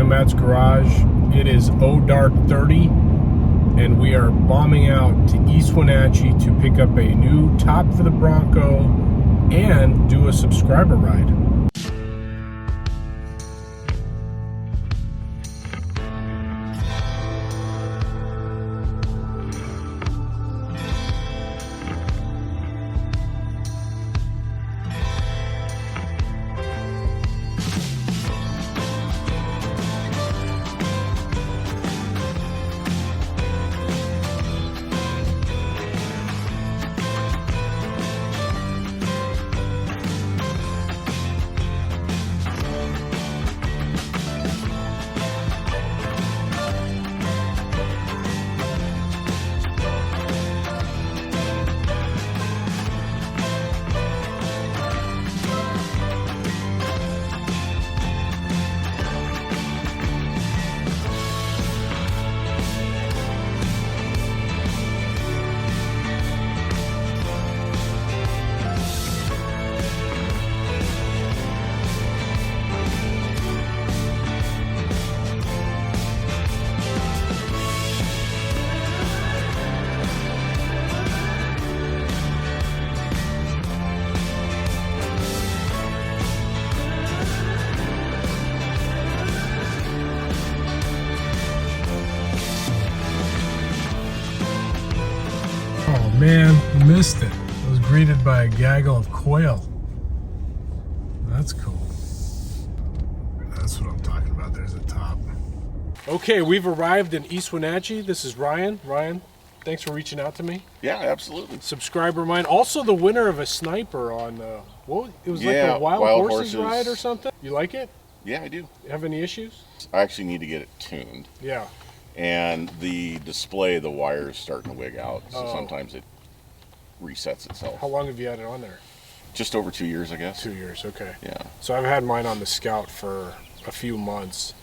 to Matt's garage. It is dark 30, and we are bombing out to East Wenatchee to pick up a new top for the Bronco and do a subscriber ride. Oh man, missed it. I was greeted by a gaggle of quail. That's cool. That's what I'm talking about. There's a top. Okay, we've arrived in East Wenatchee. This is Ryan. Ryan, thanks for reaching out to me. Yeah, absolutely. Subscriber of mine. Also the winner of a sniper on, what? It was like a wild horses ride or something? You like it? Yeah, I do. Have any issues? I actually need to get it tuned. Yeah. And the display, the wire is starting to wig out, so sometimes it resets itself. How long have you had it on there? Just over 2 years, I guess. 2 years, okay. Yeah. So I've had mine on the Scout for a few months.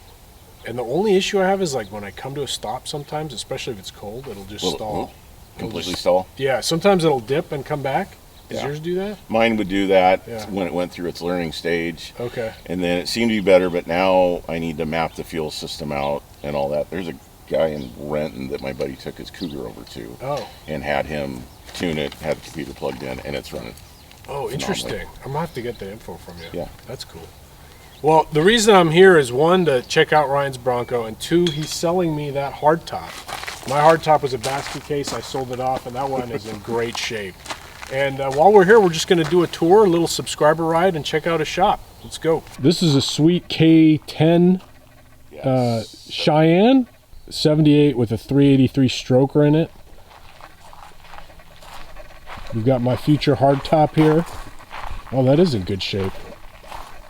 And the only issue I have is like when I come to a stop sometimes, especially if it's cold, it'll just stall. Completely stall? Yeah, sometimes it'll dip and come back. Does yours do that? Mine would do that when it went through its learning stage. Okay. And then it seemed to be better, but now I need to map the fuel system out and all that. There's a guy in Renton that my buddy took his Cougar over to. Oh. And had him tune it, had the computer plugged in, and it's running. Oh, interesting. I'm going to have to get the info from you. Yeah. That's cool. Well, the reason I'm here is one, to check out Ryan's Bronco, and two, he's selling me that hardtop. My hardtop was a basket case. I sold it off, and that one is in great shape. And while we're here, we're just going to do a tour, a little subscriber ride, and check out his shop. Let's go. This is a sweet K10 Cheyenne, 78 with a 383 stroker in it. We've got my future hardtop here. Oh, that is in good shape.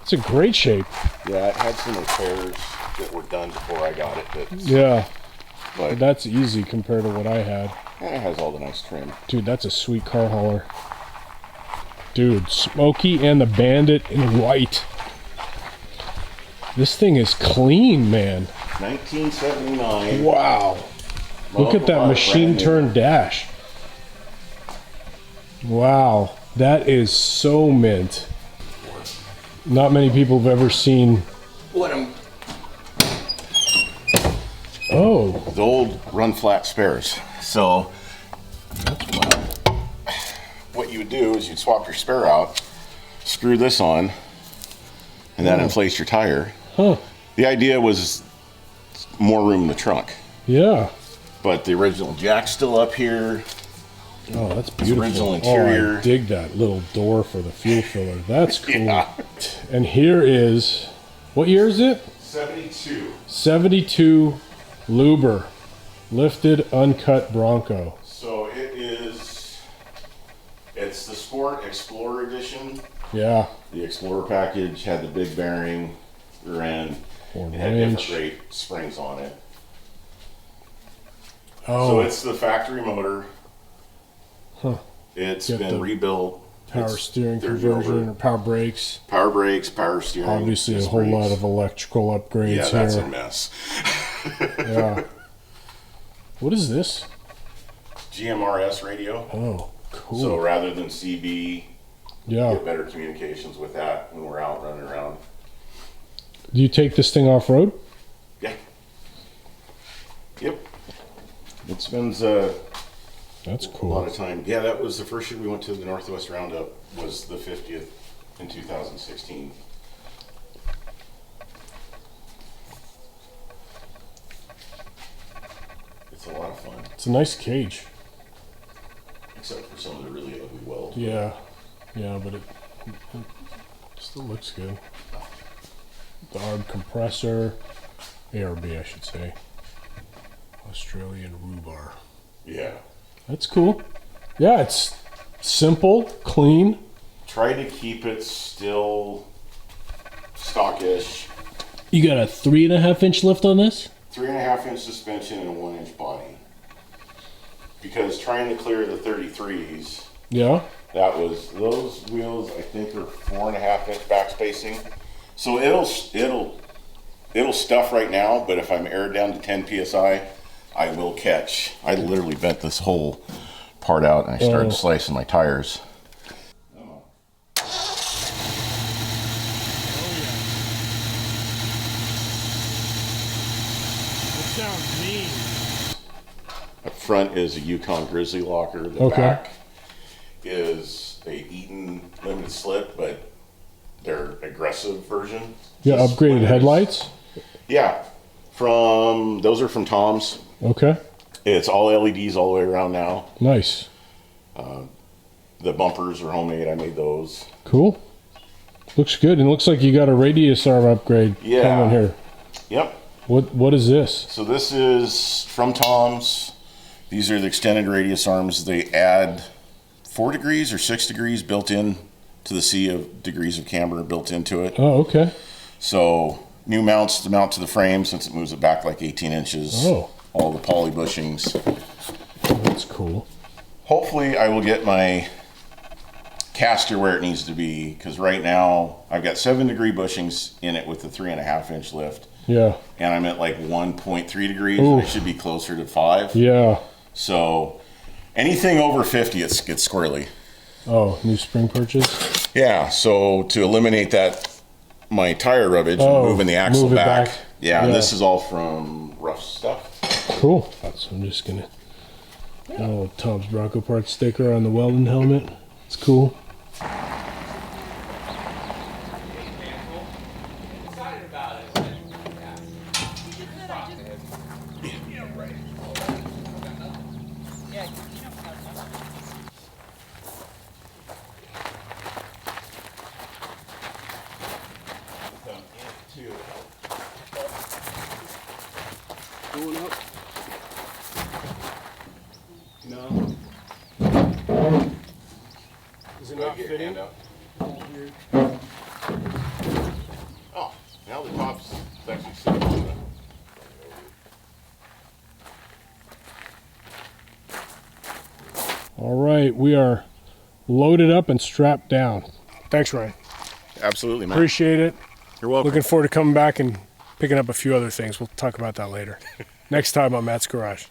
It's in great shape. Yeah, it had some repairs that were done before I got it. Yeah, but that's easy compared to what I had. And it has all the nice trim. Dude, that's a sweet car hauler. Dude, Smokey and the Bandit in white. This thing is clean, man. 1979. Wow. Look at that machine turned dash. Wow, that is so mint. Not many people have ever seen. Oh. The old run flat spares. So what you would do is you'd swap your spare out, screw this on, and that inflates your tire. Huh. The idea was more room in the trunk. Yeah. But the original jack's still up here. Oh, that's beautiful. Original interior. Oh, I dig that little door for the fuel filler. That's cool. Yeah. And here is, what year is it? 72. 72 Luber, lifted, uncut Bronco. So it's the Sport Explorer Edition. Yeah. The Explorer package had the big bearing rear end. It had different rate springs on it. Oh. So it's the factory motor. Huh. It's been rebuilt. Power steering conversion, or power brakes. Power brakes, power steering. Obviously a whole lot of electrical upgrades. Yeah, that's a mess. Yeah. What is this? GMRS radio. Oh, cool. So rather than CB, yeah, get better communications with that when we're out running around. Do you take this thing off-road? It spends That's a lot cool. of time. Yeah, that was the first year we went to the Northwest Roundup, was the 50th in 2016. It's a lot of fun, It's a nice cage. except for some of the really ugly welds. Yeah, yeah, but it still looks good. The ARB compressor, ARB I should say. Australian rhubarb. Yeah. That's cool. Yeah, it's simple, clean. Try to keep it still stockish. You got a 3.5-inch lift on this? 3.5-inch suspension and a 1-inch body. Because trying to clear the 33s, Yeah. that was, those wheels I think are 4.5-inch back spacing. So it'll stuff right now, but if I'm aired down to 10 psi, I will catch. I literally bent this whole part out and I started slicing my tires. Sounds mean. Up front is a Yukon Grizzly locker. The Okay. back is a Eaton limited slip, but their aggressive version. Yeah, Just upgraded limiters. headlights. Yeah, those are from Tom's. Okay, It's all LEDs all the way around now. nice, The bumpers are homemade. I made those. cool. Looks good, and looks like you got a radius arm upgrade Yeah. coming here. Yep. What is this? So this is from Tom's. These are the extended radius arms. They add 4 degrees or 6 degrees built in to the sea of degrees of camber built into it. Oh, okay. So new mounts to mount to the frame since it moves it back like 18 inches. Oh. All the poly bushings. That's cool. Hopefully I will get my caster where it needs to be, because right now I've got 7-degree bushings in it with the 3.5-inch lift, Yeah, and I'm at like 1.3 degrees. And I Oof. should be closer to 5. yeah. So anything over 50, it gets squirrely. Oh, new spring purchase. Yeah. So to eliminate that, my tire rubbage, Oh, and moving the axle move it back. back. Yeah, and Yeah. this is all from Rough Stuff. Cool. So I'm just gonna a little Tom's Bronco Parts sticker on the Weldon helmet. It's cool. Excited about it. Going up. No. Is it not fitting? Oh, now the top's actually sitting on the. All right, we are loaded up and strapped down. Thanks, Ryan. Absolutely, man. Appreciate it. You're welcome. Looking forward to coming back and picking up a few other things. We'll talk about that later. Next time on Matt's Garage.